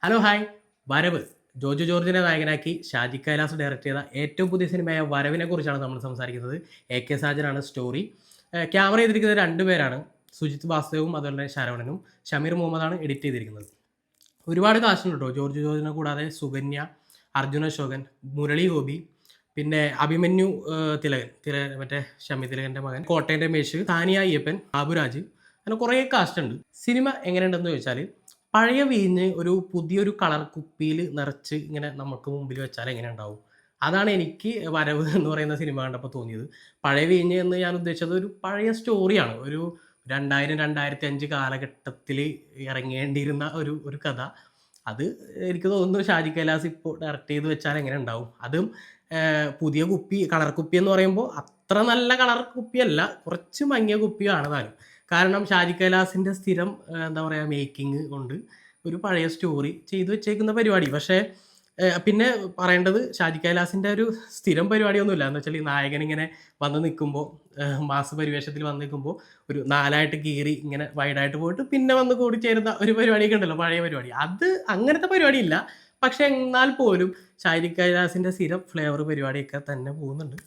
Hello hi. വരവ് ജോജു ജോർജിനെ നായകനാക്കി ഷാജി കൈലാസ് ഡയറക്റ്റ് ചെയ്ത ഏറ്റവും പുതിയ സിനിമയായ വരവിനെ കുറിച്ചാണ് നമ്മൾ സംസാരിക്കുന്നത്. AK സാജനാണ് story. ക്യാമറ ചെയ്തിരിക്കുന്നത് രണ്ടുപേരാണ്, സുജിത് വാസുദേവും അതുപോലെ തന്നെ ശരവണനും. ഷമീർ മുഹമ്മദാണ് എഡിറ്റ് ചെയ്തിരിക്കുന്നത്. ഒരുപാട് കാസ്റ്റുണ്ട് കേട്ടോ. ജോർജ് ജോർജിനെ കൂടാതെ സുകന്യ, അർജുന അശോകൻ, മുരളി ഗോപി, പിന്നെ അഭിമന്യു തിലകൻ, മറ്റേ ഷമി തിലകൻ്റെ മകൻ, കോട്ടയം രമേശ്, താനിയ അയ്യപ്പൻ, ബാബുരാജ്, അങ്ങനെ കുറേ കാസ്റ്റ് ഉണ്ട്. സിനിമ എങ്ങനെയുണ്ടെന്ന് ചോദിച്ചാൽ, പഴയ വീഞ്ഞ് ഒരു പുതിയൊരു കളർ കുപ്പിയിൽ നിറച്ച് ഇങ്ങനെ നമുക്ക് മുമ്പിൽ വെച്ചാൽ എങ്ങനെ ഉണ്ടാവും, അതാണ് എനിക്ക് വരവ് എന്ന് പറയുന്ന സിനിമ കണ്ടപ്പോൾ തോന്നിയത്. പഴയ വീഞ്ഞ് എന്ന് ഞാൻ ഉദ്ദേശിച്ചത് ഒരു പഴയ സ്റ്റോറിയാണ്. ഒരു 2000-2005 കാലഘട്ടത്തിൽ ഇറങ്ങേണ്ടിയിരുന്ന ഒരു ഒരു കഥ. അത് എനിക്ക് തോന്നുന്നു ഷാജി കൈലാസ് ഇപ്പോൾ ഡയറക്റ്റ് ചെയ്ത് വെച്ചാൽ എങ്ങനെ ഉണ്ടാവും. അതും പുതിയ കുപ്പി, കളർ കുപ്പി എന്ന് പറയുമ്പോൾ അത്ര നല്ല കളർ കുപ്പിയല്ല, കുറച്ച് മങ്ങിയ കുപ്പിയാണ് താനും. കാരണം ഷാജി കൈലാസിൻ്റെ സ്ഥിരം എന്താ പറയുക, മേക്കിംഗ് കൊണ്ട് ഒരു പഴയ സ്റ്റോറി ചെയ്തു വെച്ചേക്കുന്ന പരിപാടി. പക്ഷേ പിന്നെ പറയേണ്ടത്, ഷാജി കൈലാസിൻ്റെ ഒരു സ്ഥിരം പരിപാടിയൊന്നുമില്ല. എന്ന് വെച്ചാൽ ഈ നായകൻ ഇങ്ങനെ വന്ന് നിൽക്കുമ്പോൾ, മാസ് പരിവേഷത്തിൽ വന്ന് നിൽക്കുമ്പോൾ ഒരു നാലായിട്ട് കീറി ഇങ്ങനെ വൈഡായിട്ട് പോയിട്ട് പിന്നെ വന്ന് കൂടിച്ചേരുന്ന ഒരു പരിപാടിയൊക്കെ ഉണ്ടല്ലോ, പഴയ പരിപാടി. അത് അങ്ങനത്തെ പരിപാടിയില്ല. പക്ഷെ എന്നാൽ പോലും ഷാജി കൈലാസിൻ്റെ സ്ഥിരം ഫ്ലേവർ പരിപാടിയൊക്കെ തന്നെ പോകുന്നുണ്ട്.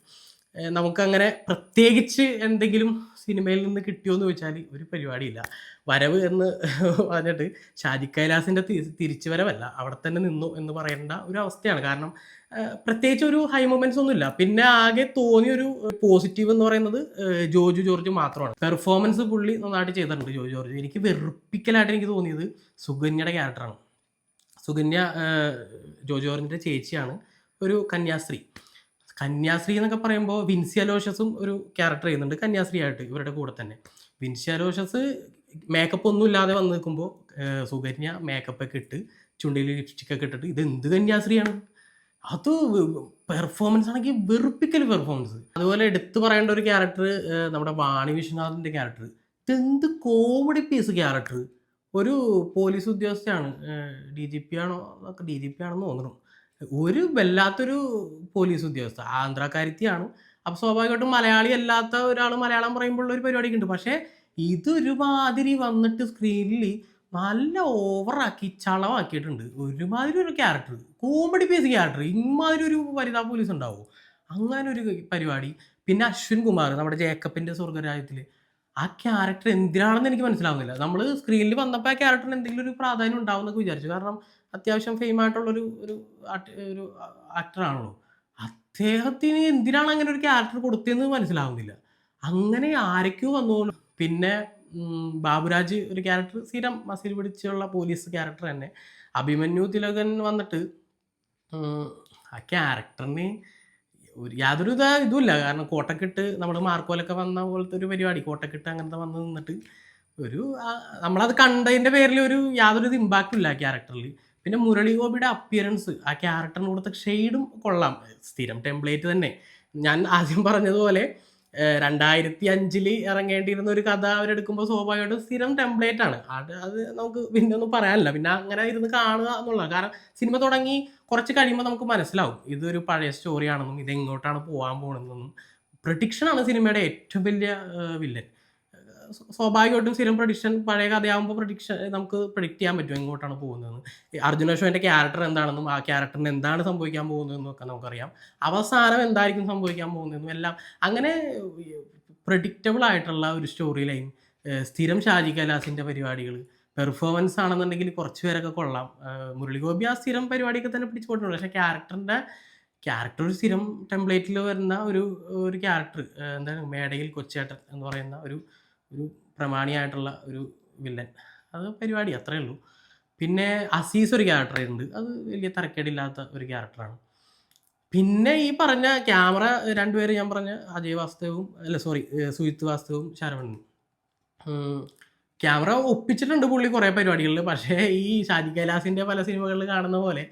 നമുക്കങ്ങനെ പ്രത്യേകിച്ച് എന്തെങ്കിലും സിനിമയിൽ നിന്ന് കിട്ടിയോ എന്ന് ചോദിച്ചാൽ ഒരു പരിപാടിയില്ല. വരവ് എന്ന് പറഞ്ഞിട്ട് ഷാജി കൈലാസിൻ്റെ തിരിച്ചു വരവല്ല, അവിടെ തന്നെ നിന്നു എന്ന് പറയേണ്ട ഒരു അവസ്ഥയാണ്. കാരണം പ്രത്യേകിച്ച് ഒരു ഹൈ മൊമെന്റ്സ് ഒന്നുമില്ല. പിന്നെ ആകെ തോന്നിയൊരു പോസിറ്റീവ് എന്ന് പറയുന്നത് ജോജു ജോർജ് മാത്രമാണ്. പെർഫോമൻസ് പുള്ളി നന്നായിട്ട് ചെയ്തിട്ടുണ്ട് ജോജു ജോർജ്. എനിക്ക് വെറുപ്പിക്കലായിട്ട് എനിക്ക് തോന്നിയത് സുകന്യയുടെ ക്യാരക്ടറാണ്. സുകന്യ ജോജു ജോർജിൻ്റെ ചേച്ചിയാണ്, ഒരു കന്യാസ്ത്രീ. കന്യാസ്ത്രീ എന്നൊക്കെ പറയുമ്പോൾ വിൻസി അലോഷ്യസും ഒരു ക്യാരക്ടർ ചെയ്യുന്നുണ്ട് കന്യാസ്ത്രീ ആയിട്ട് ഇവരുടെ കൂടെ തന്നെ. വിൻസി അലോഷ്യസ് മേക്കപ്പ് ഒന്നും ഇല്ലാതെ വന്ന് നിൽക്കുമ്പോൾ സുകന്യ മേക്കപ്പൊക്കെ ഇട്ട് ചുണ്ടിൽ ലിപ്സ്റ്റിക്കൊക്കെ ഇട്ടിട്ട് ഇത് എന്ത് കന്യാസ്ത്രീയാണ്. അത് പെർഫോമൻസ് ആണെങ്കിൽ വെറുപ്പിക്കൽ പെർഫോമൻസ്. അതുപോലെ എടുത്തു പറയേണ്ട ഒരു ക്യാരക്ടർ നമ്മുടെ വാണി വിശ്വനാഥിൻ്റെ ക്യാരക്ടർ. ഇതെന്ത് കോമഡി പീസ് ക്യാരക്ടർ. ഒരു പോലീസ് ഉദ്യോഗസ്ഥയാണ്, DGP ആണോ, DGP ആണെന്ന് തോന്നുന്നു. ഒരു വല്ലാത്തൊരു പോലീസ് ഉദ്യോഗസ്ഥ, ആന്ധ്രാക്കാരിത്തിയാണ്. അപ്പോൾ സ്വാഭാവികമായിട്ടും മലയാളി അല്ലാത്ത ഒരാൾ മലയാളം പറയുമ്പോഴുള്ള ഒരു പരിപാടിയൊക്കെ ഉണ്ട്. പക്ഷേ ഇതൊരുമാതിരി വന്നിട്ട് സ്ക്രീനിൽ നല്ല ഓവറാക്കി ചളവാക്കിയിട്ടുണ്ട്. ഒരുമാതിരി ഒരു ക്യാരക്ടർ, കോമഡി പീസ് ക്യാരക്ടർ. ഇമാതിരി ഒരു വനിതാ പോലീസ് ഉണ്ടാവുമോ, അങ്ങനെ ഒരു പരിപാടി. പിന്നെ അശ്വിൻ കുമാർ, നമ്മുടെ ജേക്കബിൻ്റെ സ്വർഗ്ഗരാജ്യത്തിൽ, ആ ക്യാരക്ടർ എന്തിനാണെന്ന് എനിക്ക് മനസ്സിലാവുന്നില്ല. നമ്മൾ സ്ക്രീനിൽ വന്നപ്പോൾ ആ ക്യാരക്ടറിന് എന്തെങ്കിലും ഒരു പ്രാധാന്യം ഉണ്ടാവും എന്നൊക്കെ വിചാരിച്ചു. കാരണം അത്യാവശ്യം ഫെയിം ആയിട്ടുള്ളൊരു ഒരു ഒരു ആക്ടറാണല്ലോ. അദ്ദേഹത്തിന് എന്തിനാണ് അങ്ങനെ ഒരു ക്യാരക്ടർ കൊടുത്തതെന്ന് മനസ്സിലാവുന്നില്ല. അങ്ങനെ ആരൊക്കെയോ വന്നോളൂ. പിന്നെ ബാബുരാജ് ഒരു ക്യാരക്ടർ, സ്ഥിരം മസിൽ പിടിച്ചുള്ള പോലീസ് ക്യാരക്ടർ തന്നെ. അഭിമന്യു തിലകൻ വന്നിട്ട് ആ ക്യാരക്ടറിന് യാതൊരു ഇതുമില്ല. കാരണം കോട്ടക്കെട്ട് നമ്മുടെ മാർക്കോലൊക്കെ വന്ന പോലത്തെ ഒരു പരിപാടി, കോട്ടക്കെട്ട് അങ്ങനത്തെ വന്ന് നിന്നിട്ട് ഒരു നമ്മളത് കണ്ടതിൻ്റെ പേരിൽ ഒരു യാതൊരു ഇമ്പാക്റ്റും ഇല്ല ആ ക്യാരക്ടറിൽ. പിന്നെ മുരളി ഗോപിയുടെ അപ്പിയറൻസ്, ആ ക്യാരക്ടറിന് കൊടുത്ത ഷെയ്ഡും കൊള്ളാം. സ്ഥിരം ടെംപ്ലേറ്റ് തന്നെ. ഞാൻ ആദ്യം പറഞ്ഞതുപോലെ 2005 ഇറങ്ങേണ്ടിയിരുന്ന ഒരു കഥ അവരെടുക്കുമ്പോൾ സ്വാഭാവികമായിട്ടും സ്ഥിരം ടെംപ്ലേറ്റ് ആണ്. അത് നമുക്ക് പിന്നെ ഒന്നും പറയാനില്ല. പിന്നെ അങ്ങനെ ഇരുന്ന് കാണുക എന്നുള്ളത്. കാരണം സിനിമ തുടങ്ങി കുറച്ച് കഴിയുമ്പോൾ നമുക്ക് മനസ്സിലാവും ഇതൊരു പഴയ സ്റ്റോറിയാണെന്നും ഇതെങ്ങോട്ടാണ് പോകാൻ പോകണമെന്നും. പ്രഡിക്ഷനാണ് സിനിമയുടെ ഏറ്റവും വലിയ വില്ലൻ. സ്വാഭാവികമായിട്ടും സ്ഥിരം പ്രഡിക്ഷൻ, പഴയ കഥയാകുമ്പോൾ പ്രഡിക്ഷൻ നമുക്ക് പ്രഡിക്റ്റ് ചെയ്യാൻ പറ്റും എങ്ങോട്ടാണ് പോകുന്നതെന്ന്. അർജുന അശോകൻ്റെ ക്യാരക്ടർ എന്താണെന്നും ആ ക്യാരക്ടറിന് എന്താണ് സംഭവിക്കാൻ പോകുന്നതെന്നും ഒക്കെ നമുക്കറിയാം. അവസാനം എന്തായിരിക്കും സംഭവിക്കാൻ പോകുന്നതെന്നും എല്ലാം അങ്ങനെ പ്രഡിക്റ്റബിൾ ആയിട്ടുള്ള ഒരു സ്റ്റോറി ലൈൻ. സ്ഥിരം ഷാജി കൈലാസിൻ്റെ പരിപാടികൾ. പെർഫോമൻസ് ആണെന്നുണ്ടെങ്കിൽ കുറച്ച് പേരൊക്കെ കൊള്ളാം. മുരളി ഗോപി ആ സ്ഥിരം പരിപാടിയൊക്കെ തന്നെ പിടിച്ചു പോയിട്ടുണ്ട്. പക്ഷേ ക്യാരക്ടർ ഒരു സ്ഥിരം ടെംപ്ലേറ്റിൽ വരുന്ന ഒരു ക്യാരക്ടർ, എന്താണ് മേടയിൽ കൊച്ചേട്ടൻ എന്ന് പറയുന്ന ഒരു പ്രമാണിയായിട്ടുള്ള ഒരു വില്ലൻ. അത് പരിപാടി അത്രയേ ഉള്ളൂ. പിന്നെ അസീസ് ഒരു ക്യാരക്ടർ ഉണ്ട്, അത് വലിയ തരക്കേടില്ലാത്ത ഒരു ക്യാരക്ടറാണ്. പിന്നെ ഈ പറഞ്ഞ ക്യാമറ രണ്ടുപേര് ഞാൻ പറഞ്ഞ സുജിത് വാസ്തവും ശരവണനും. ക്യാമറ ഒപ്പിച്ചിട്ടുണ്ട് പുള്ളി കുറേ പരിപാടികളിൽ. പക്ഷേ ഈ ഷാജി കൈലാസിൻ്റെ പല സിനിമകളിൽ കാണുന്ന പോലെ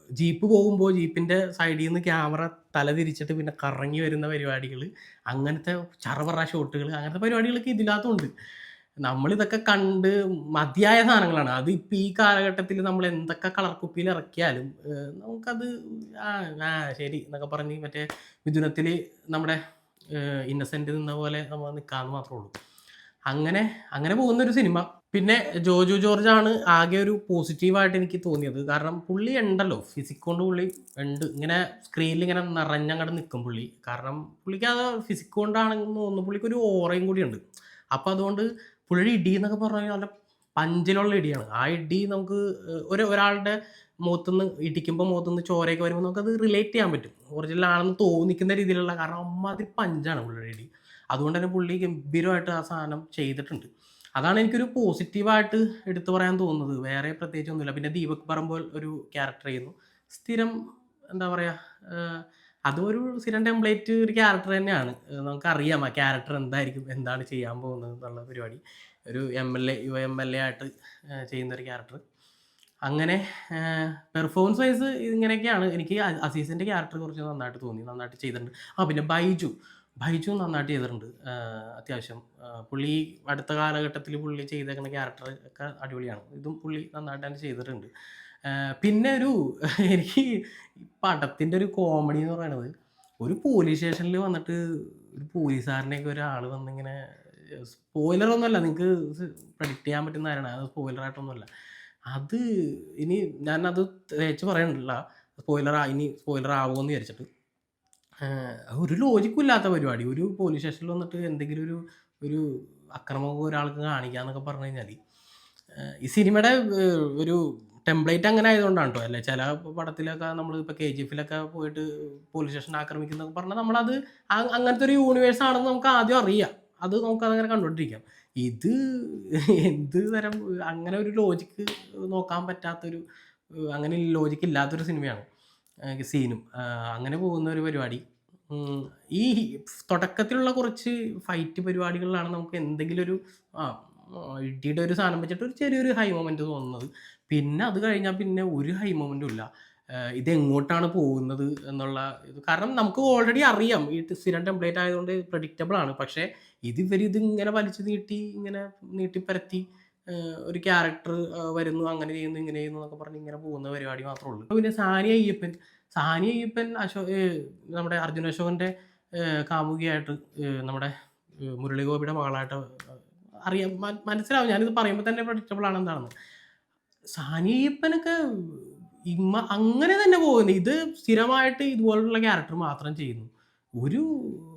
ജീപ്പ് പോകുമ്പോൾ ജീപ്പിൻ്റെ സൈഡിൽ നിന്ന് ക്യാമറ തല തിരിച്ചിട്ട് പിന്നെ കറങ്ങി വരുന്ന പരിപാടികൾ, അങ്ങനത്തെ ചറപറ ഷോട്ടുകൾ, അങ്ങനത്തെ പരിപാടികളൊക്കെ ഇതിനകത്തുണ്ട്. നമ്മളിതൊക്കെ കണ്ട് മതിയായ സാധനങ്ങളാണ്. അത് ഇപ്പം ഈ കാലഘട്ടത്തിൽ നമ്മൾ എന്തൊക്കെ കളർ കുപ്പിയിൽ ഇറക്കിയാലും നമുക്കത് ശരി എന്നൊക്കെ പറഞ്ഞ് മറ്റേ മിഥുനത്തിൽ നമ്മുടെ ഇന്നസെൻ്റ് നിന്ന പോലെ നമ്മൾ നിൽക്കാമെന്ന് മാത്രമേ ഉള്ളൂ. അങ്ങനെ പോകുന്നൊരു സിനിമ. പിന്നെ ജോജു ജോർജാണ് ആകെ ഒരു പോസിറ്റീവായിട്ട് എനിക്ക് തോന്നിയത്. കാരണം പുള്ളി ഉണ്ടല്ലോ, ഫിസിക് കൊണ്ട് പുള്ളി ഉണ്ട്. ഇങ്ങനെ സ്ക്രീനിൽ ഇങ്ങനെ നിറഞ്ഞങ്ങട് നിൽക്കും പുള്ളി. കാരണം പുള്ളിക്ക് അത് ഫിസിക് കൊണ്ടാണെന്ന് തോന്നുന്നു. പുള്ളിക്കൊരു ഓറയും കൂടിയുണ്ട്. അപ്പം അതുകൊണ്ട് പുള്ളിയുടെ ഇടി എന്നൊക്കെ പറഞ്ഞു കഴിഞ്ഞാൽ നല്ല പഞ്ചിലുള്ള ഇടിയാണ്. ആ ഇടി നമുക്ക് ഒരാളുടെ മുഖത്തുനിന്ന് ഇടിക്കുമ്പോൾ മുഖത്തുനിന്ന് ചോരയൊക്കെ വരുമ്പോൾ നമുക്കത് റിലേറ്റ് ചെയ്യാൻ പറ്റും. ഒറിജിനൽ ആണെന്ന് തോന്നിക്കുന്ന രീതിയിലുള്ള, കാരണം അമ്മാതിരി പഞ്ചാണ് പുള്ളിയുടെ ഇടി. അതുകൊണ്ട് തന്നെ പുള്ളി ഗംഭീരമായിട്ട് ആ സാധനം ചെയ്തിട്ടുണ്ട്. അതാണ് എനിക്കൊരു പോസിറ്റീവായിട്ട് എടുത്തു പറയാൻ തോന്നുന്നത്. വേറെ പ്രത്യേകിച്ചൊന്നുമില്ല. പിന്നെ ദീപക് പറമ്പോൾ ഒരു ക്യാരക്ടർ ചെയ്യുന്നു. സ്ഥിരം എന്താ പറയാ, അതും ഒരു സ്ഥിരം ടെംപ്ലേറ്റ് ഒരു ക്യാരക്ടർ തന്നെയാണ്. നമുക്കറിയാം ആ ക്യാരക്ടർ എന്തായിരിക്കും, എന്താണ് ചെയ്യാൻ പോകുന്നത് എന്നുള്ള പരിപാടി. ഒരു യുവ എംഎൽഎ ആയിട്ട് ചെയ്യുന്നൊരു ക്യാരക്ടർ. അങ്ങനെ പെർഫോമൻസ് വൈസ് ഇങ്ങനെയൊക്കെയാണ്. എനിക്ക് അസീസിൻ്റെ ക്യാരക്ടർ കുറച്ച് നന്നായിട്ട് തോന്നി. നന്നായിട്ട് ചെയ്തിട്ടുണ്ട്. പിന്നെ ബൈജു നന്നായിട്ട് ചെയ്തിട്ടുണ്ട്. അത്യാവശ്യം പുള്ളി അടുത്ത കാലഘട്ടത്തിൽ പുള്ളി ചെയ്തേക്കുന്ന ക്യാരക്ടർ ഒക്കെ അടിപൊളിയാണ്. ഇതും പുള്ളി നന്നായിട്ട് തന്നെ ചെയ്തിട്ടുണ്ട്. പിന്നെ എനിക്ക് ഈ പടത്തിൻ്റെ ഒരു കോമഡി എന്ന് പറയുന്നത്, ഒരു പോലീസ് സ്റ്റേഷനിൽ വന്നിട്ട് ഒരു പോലീസുകാരനെയൊക്കെ ഒരാൾ വന്നിങ്ങനെ, സ്പോയിലറൊന്നുമല്ല, നിങ്ങൾക്ക് പ്രെഡിക്റ്റ് ചെയ്യാൻ പറ്റുന്ന കാര്യമാണ്, അത് സ്പോയിലറായിട്ടൊന്നുമല്ല. അത് ഇനി ഞാനത് തേച്ച് പറയണില്ല, ഇനി സ്പോയിലർ ആവുമെന്ന് വിചാരിച്ചിട്ട്. ഒരു ലോജിക്കും ഇല്ലാത്ത പരിപാടി. ഒരു പോലീസ് സ്റ്റേഷനിൽ വന്നിട്ട് എന്തെങ്കിലും ഒരു ഒരു അക്രമമൊക്കെ ഒരാൾക്ക് കാണിക്കാന്നൊക്കെ പറഞ്ഞു കഴിഞ്ഞാൽ, ഈ സിനിമയുടെ ഒരു ടെംപ്ലേറ്റ് അങ്ങനെ ആയതുകൊണ്ടാണ് കേട്ടോ. അല്ലെ ചില പടത്തിലൊക്കെ നമ്മൾ ഇപ്പോൾ KGF-ലൊക്കെ പോയിട്ട് പോലീസ് സ്റ്റേഷൻ ആക്രമിക്കുന്നൊക്കെ പറഞ്ഞാൽ നമ്മളത് അങ്ങനത്തെ ഒരു യൂണിവേഴ്സ് ആണെന്ന് നമുക്ക് ആദ്യം അറിയാം. അത് നമുക്കതങ്ങനെ കണ്ടുകൊണ്ടിരിക്കാം. ഇത് എന്ത് തരം, അങ്ങനെ ഒരു ലോജിക്ക് നോക്കാൻ പറ്റാത്തൊരു, അങ്ങനെ ലോജിക്ക് ഇല്ലാത്തൊരു സിനിമയാണ്. സീനും അങ്ങനെ പോകുന്ന ഒരു പരിപാടി. ഈ തുടക്കത്തിലുള്ള കുറച്ച് ഫൈറ്റ് പരിപാടികളിലാണ് നമുക്ക് എന്തെങ്കിലും ഒരു ഇടിയുടെ ഒരു സാധനം വെച്ചിട്ട് ഒരു ചെറിയൊരു ഹൈ മൊമെന്റ് തോന്നുന്നത്. പിന്നെ അത് കഴിഞ്ഞാൽ പിന്നെ ഒരു ഹൈ മൊമെന്റും ഇല്ല. ഇതെങ്ങോട്ടാണ് പോകുന്നത് എന്നുള്ള ഇത്, കാരണം നമുക്ക് ഓൾറെഡി അറിയാം, ഈ സ്ഥിരം ടെംപ്ലേറ്റ് ആയതുകൊണ്ട് പ്രഡിക്റ്റബിൾ ആണ്. പക്ഷേ ഇതിങ്ങനെ വലിച്ചു നീട്ടി, ഇങ്ങനെ നീട്ടിപ്പരത്തി ഒരു ക്യാരക്ടർ വരുന്നു, അങ്ങനെ ചെയ്യുന്നു, ഇങ്ങനെ ചെയ്യുന്നു എന്നൊക്കെ പറഞ്ഞ് ഇങ്ങനെ പോകുന്ന പരിപാടി മാത്രമേ ഉള്ളൂ. പിന്നെ സാനിയ അയ്യപ്പൻ നമ്മുടെ അർജുൻ അശോകൻ്റെ കാമുകിയായിട്ട്, നമ്മുടെ മുരളി ഗോപിയുടെ മകളായിട്ട് അറിയാം, മനസ്സിലാവും. ഞാനിത് പറയുമ്പോൾ തന്നെ പ്രഡിക്റ്റബിൾ ആണ് എന്താണെന്ന്. സാനിയ അയ്യപ്പനൊക്കെ അങ്ങനെ തന്നെ പോകുന്നു. ഇത് സ്ഥിരമായിട്ട് ഇതുപോലുള്ള ക്യാരക്ടർ മാത്രം ചെയ്യുന്നു. ഒരു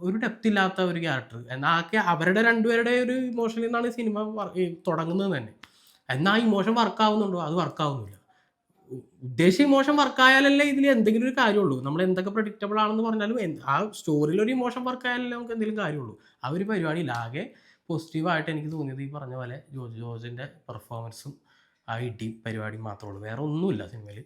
ഒരു ഡെപ്ത് ഇല്ലാത്ത ഒരു ക്യാരക്ടർ. എന്നാൽ അവരുടെ രണ്ടുപേരുടെ ഒരു ഇമോഷനിൽ നിന്നാണ് സിനിമ തുടങ്ങുന്നത് തന്നെ. എന്നാൽ ആ ഇമോഷൻ വർക്കാവുന്നുണ്ടോ? അത് വർക്കാവുന്നില്ല. ഉദ്ദേശിച്ച ഇമോഷൻ വർക്കായാലല്ലേ ഇതിൽ എന്തെങ്കിലും ഒരു കാര്യമുള്ളൂ. നമ്മൾ എന്തൊക്കെ പ്രഡിക്റ്റബിൾ ആണെന്ന് പറഞ്ഞാലും ആ സ്റ്റോറിയിൽ ഒരു ഇമോഷൻ വർക്കായാലല്ലേ നമുക്ക് എന്തെങ്കിലും കാര്യമുള്ളൂ. ആ ഒരു പരിപാടിയിൽ ആകെ പോസിറ്റീവായിട്ട് എനിക്ക് തോന്നിയത് ഈ പറഞ്ഞ പോലെ ജോർജിൻ്റെ പെർഫോമൻസും ആ ഇടി പരിപാടിയും മാത്രമേ ഉള്ളൂ. വേറെ ഒന്നുമില്ല സിനിമയിൽ.